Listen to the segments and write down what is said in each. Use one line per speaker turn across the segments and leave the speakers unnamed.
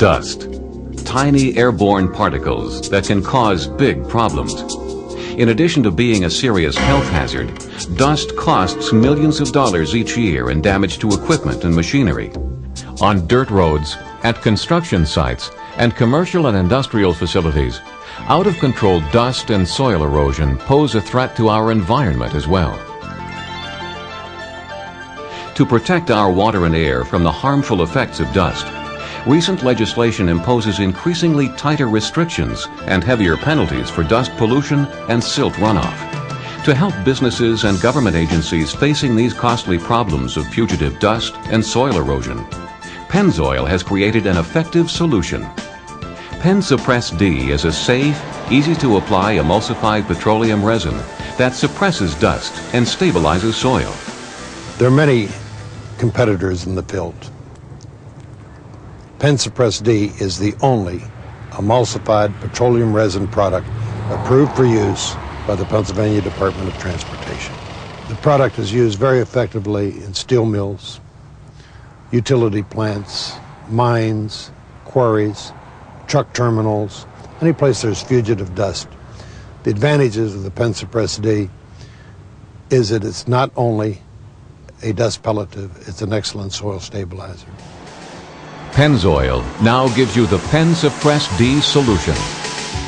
Dust. Tiny airborne particles that can cause big problems. In addition to being a serious health hazard, dust costs millions of dollars each year in damage to equipment and machinery. On dirt roads, at construction sites, and commercial and industrial facilities, out-of-control dust and soil erosion pose a threat to our environment as well. To protect our water and air from the harmful effects of dust, recent legislation imposes increasingly tighter restrictions and heavier penalties for dust pollution and silt runoff. To help businesses and government agencies facing these costly problems of fugitive dust and soil erosion, Pennzoil has created an effective solution. PennzSuppressD is a safe, easy-to-apply emulsified petroleum resin that suppresses dust and stabilizes soil.
There are many competitors in the field. PennzSuppressD is the only emulsified petroleum resin product approved for use by the Pennsylvania Department of Transportation. The product is used very effectively in steel mills, utility plants, mines, quarries, truck terminals, any place there's fugitive dust. The advantages of the PennzSuppressD is that it's not only a dust pellative, it's an excellent soil stabilizer.
Pennzoil now gives you the PennzSuppressD solution.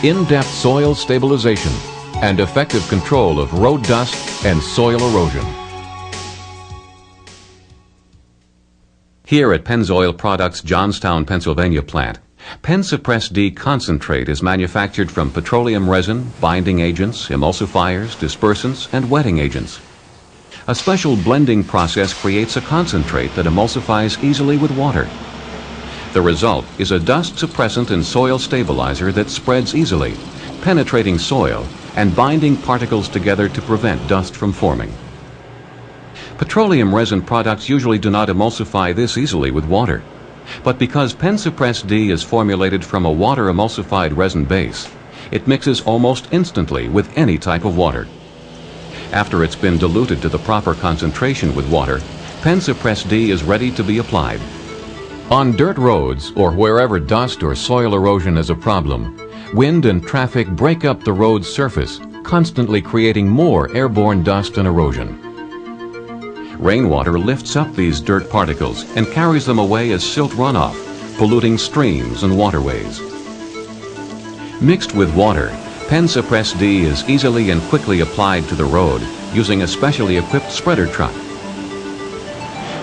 In-depth soil stabilization and effective control of road dust and soil erosion. Here at Pennzoil Products' Johnstown, Pennsylvania plant, PennzSuppressD concentrate is manufactured from petroleum resin, binding agents, emulsifiers, dispersants, and wetting agents. A special blending process creates a concentrate that emulsifies easily with water. The result is a dust suppressant and soil stabilizer that spreads easily, penetrating soil and binding particles together to prevent dust from forming. Petroleum resin products usually do not emulsify this easily with water, but because PennzSuppressD is formulated from a water emulsified resin base, it mixes almost instantly with any type of water. After it's been diluted to the proper concentration with water, PennzSuppressD is ready to be applied. On dirt roads or wherever dust or soil erosion is a problem, wind and traffic break up the road's surface, constantly creating more airborne dust and erosion. Rainwater lifts up these dirt particles and carries them away as silt runoff, polluting streams and waterways. Mixed with water, PennzSuppressD is easily and quickly applied to the road using a specially equipped spreader truck.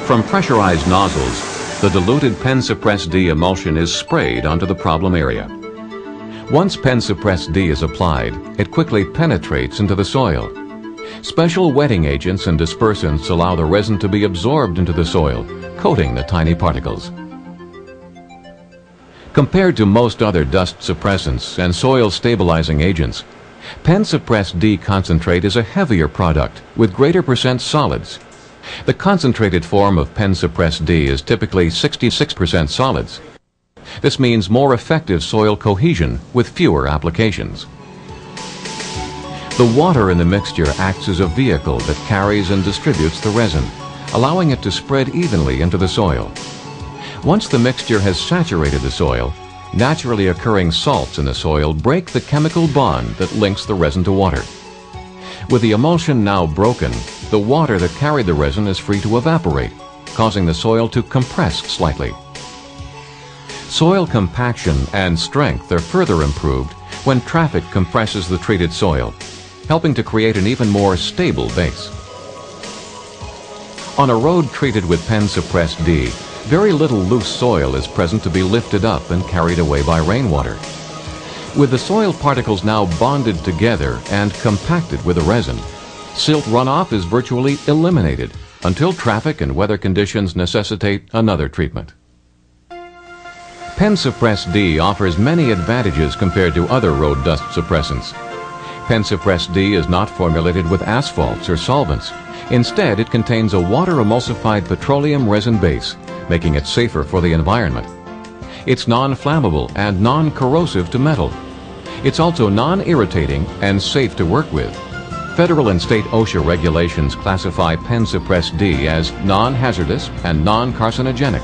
From pressurized nozzles, the diluted PennzSuppressD emulsion is sprayed onto the problem area. Once PennzSuppressD is applied, it quickly penetrates into the soil. Special wetting agents and dispersants allow the resin to be absorbed into the soil, coating the tiny particles. Compared to most other dust suppressants and soil stabilizing agents, PennzSuppressD concentrate is a heavier product with greater percent solids. The concentrated form of PennzSuppressD is typically 66% solids. This means more effective soil cohesion with fewer applications. The water in the mixture acts as a vehicle that carries and distributes the resin, allowing it to spread evenly into the soil. Once the mixture has saturated the soil, naturally occurring salts in the soil break the chemical bond that links the resin to water. With the emulsion now broken, the water that carried the resin is free to evaporate, causing the soil to compress slightly. Soil compaction and strength are further improved when traffic compresses the treated soil, helping to create an even more stable base. On a road treated with PennzSuppressD, very little loose soil is present to be lifted up and carried away by rainwater. With the soil particles now bonded together and compacted with the resin, silt runoff is virtually eliminated until traffic and weather conditions necessitate another treatment. PennzSuppressD offers many advantages compared to other road dust suppressants. PennzSuppressD is not formulated with asphalts or solvents. Instead, it contains a water-emulsified petroleum resin base, making it safer for the environment. It's non-flammable and non-corrosive to metal. It's also non-irritating and safe to work with. Federal and state OSHA regulations classify PennzSuppressD as non-hazardous and non-carcinogenic.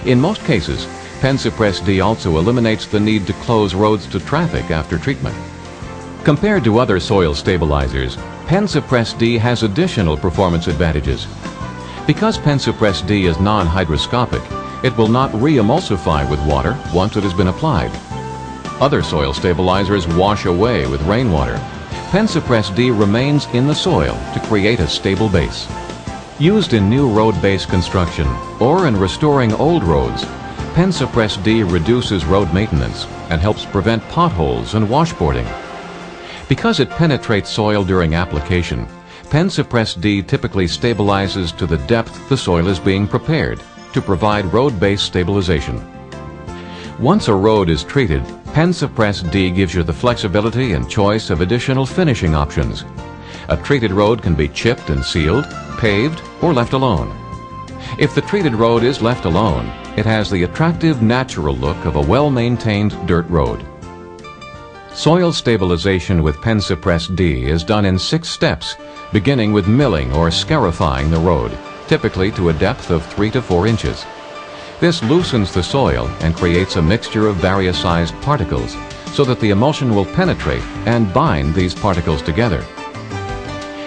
In most cases, PennzSuppressD also eliminates the need to close roads to traffic after treatment. Compared to other soil stabilizers, PennzSuppressD has additional performance advantages. Because PennzSuppressD is non-hygroscopic, it will not re-emulsify with water once it has been applied. Other soil stabilizers wash away with rainwater. PennzSuppressD remains in the soil to create a stable base. Used in new road base construction or in restoring old roads, PennzSuppressD reduces road maintenance and helps prevent potholes and washboarding. Because it penetrates soil during application, PennzSuppressD typically stabilizes to the depth the soil is being prepared to provide road base stabilization. Once a road is treated, PennzSuppressD gives you the flexibility and choice of additional finishing options. A treated road can be chipped and sealed, paved, or left alone. If the treated road is left alone, it has the attractive natural look of a well-maintained dirt road. Soil stabilization with PennzSuppressD is done in 6 steps, beginning with milling or scarifying the road, typically to a depth of 3 to 4 inches. This loosens the soil and creates a mixture of various sized particles so that the emulsion will penetrate and bind these particles together.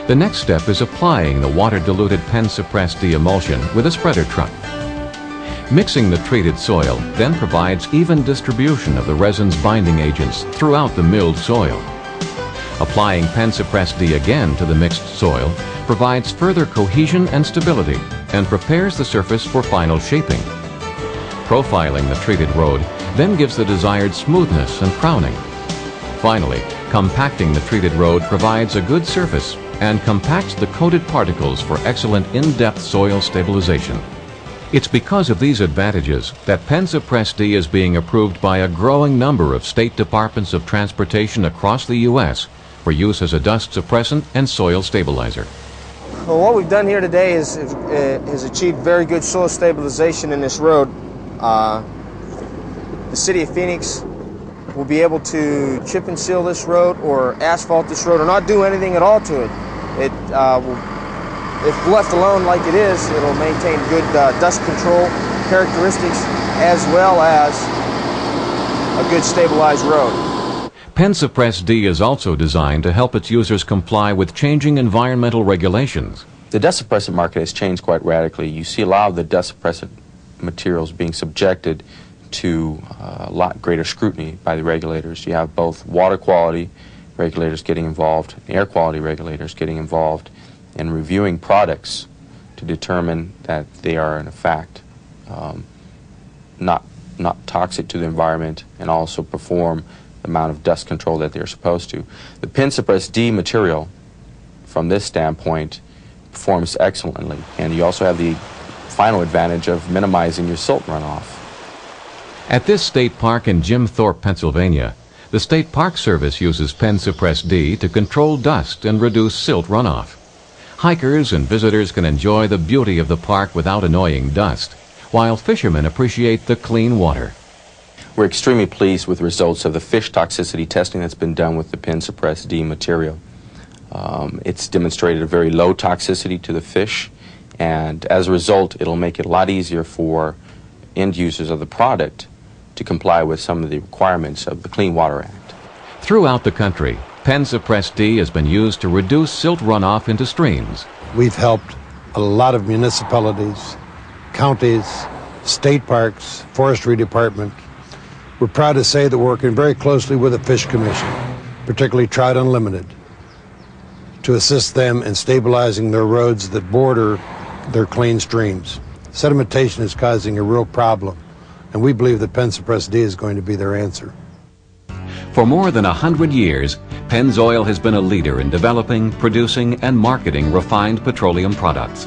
The next step is applying the water-diluted PennzSuppressD emulsion with a spreader truck. Mixing the treated soil then provides even distribution of the resin's binding agents throughout the milled soil. Applying PennzSuppressD again to the mixed soil provides further cohesion and stability and prepares the surface for final shaping. Profiling the treated road then gives the desired smoothness and crowning. Finally, compacting the treated road provides a good surface and compacts the coated particles for excellent in-depth soil stabilization. It's because of these advantages that PennzSuppressD is being approved by a growing number of state departments of transportation across the U.S. for use as a dust suppressant and soil stabilizer.
Well, what we've done here today is achieved very good soil stabilization in this road. The City of Phoenix will be able to chip and seal this road or asphalt this road or not do anything at all to it. It will, if left alone like it is, it'll maintain good dust control characteristics as well as a good stabilized road.
PennzSuppressD is also designed to help its users comply with changing environmental regulations.
The dust suppressant market has changed quite radically. You see a lot of the dust suppressant materials being subjected to a lot greater scrutiny by the regulators. You have both water quality regulators getting involved, air quality regulators getting involved in reviewing products to determine that they are in fact not toxic to the environment and also perform the amount of dust control that they're supposed to. The PennzSuppressD material, from this standpoint, performs excellently, and you also have the final advantage of minimizing your silt runoff.
At this state park in Jim Thorpe, Pennsylvania, the State Park Service uses PennzSuppressD to control dust and reduce silt runoff. Hikers and visitors can enjoy the beauty of the park without annoying dust, while fishermen appreciate the clean water.
We're extremely pleased with the results of the fish toxicity testing that's been done with the PennzSuppressD material. It's demonstrated a very low toxicity to the fish, and as a result, it'll make it a lot easier for end users of the product to comply with some of the requirements of the Clean Water Act.
Throughout the country, PennzSuppressD has been used to reduce silt runoff into streams.
We've helped a lot of municipalities, counties, state parks, forestry department. We're proud to say that we're working very closely with the Fish Commission, particularly Trout Unlimited, to assist them in stabilizing their roads that border their clean streams. Sedimentation is causing a real problem, and we believe that PennzSuppressD is going to be their answer.
For more than 100 years, Pennzoil has been a leader in developing, producing, and marketing refined petroleum products.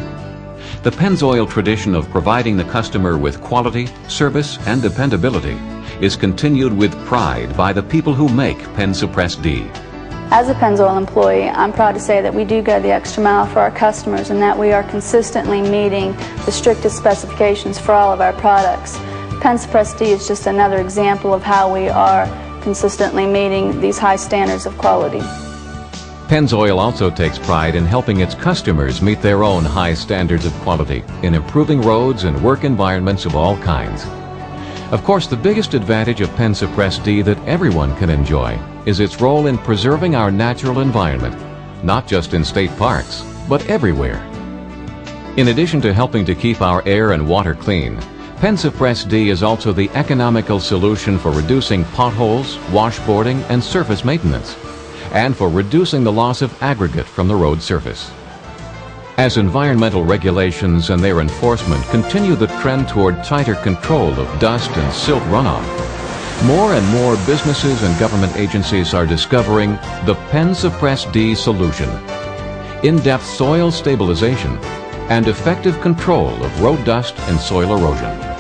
The Pennzoil tradition of providing the customer with quality, service, and dependability is continued with pride by the people who make PennzSuppressD.
As a Pennzoil employee, I'm proud to say that we do go the extra mile for our customers and that we are consistently meeting the strictest specifications for all of our products. PennzSuppressD is just another example of how we are consistently meeting these high standards of quality.
Pennzoil also takes pride in helping its customers meet their own high standards of quality in improving roads and work environments of all kinds. Of course, the biggest advantage of PennzSuppressD that everyone can enjoy is its role in preserving our natural environment, not just in state parks, but everywhere. In addition to helping to keep our air and water clean, PennzSuppressD is also the economical solution for reducing potholes, washboarding, and surface maintenance, and for reducing the loss of aggregate from the road surface. As environmental regulations and their enforcement continue the trend toward tighter control of dust and silt runoff, more and more businesses and government agencies are discovering the PennzSuppressD solution: in-depth soil stabilization and effective control of road dust and soil erosion.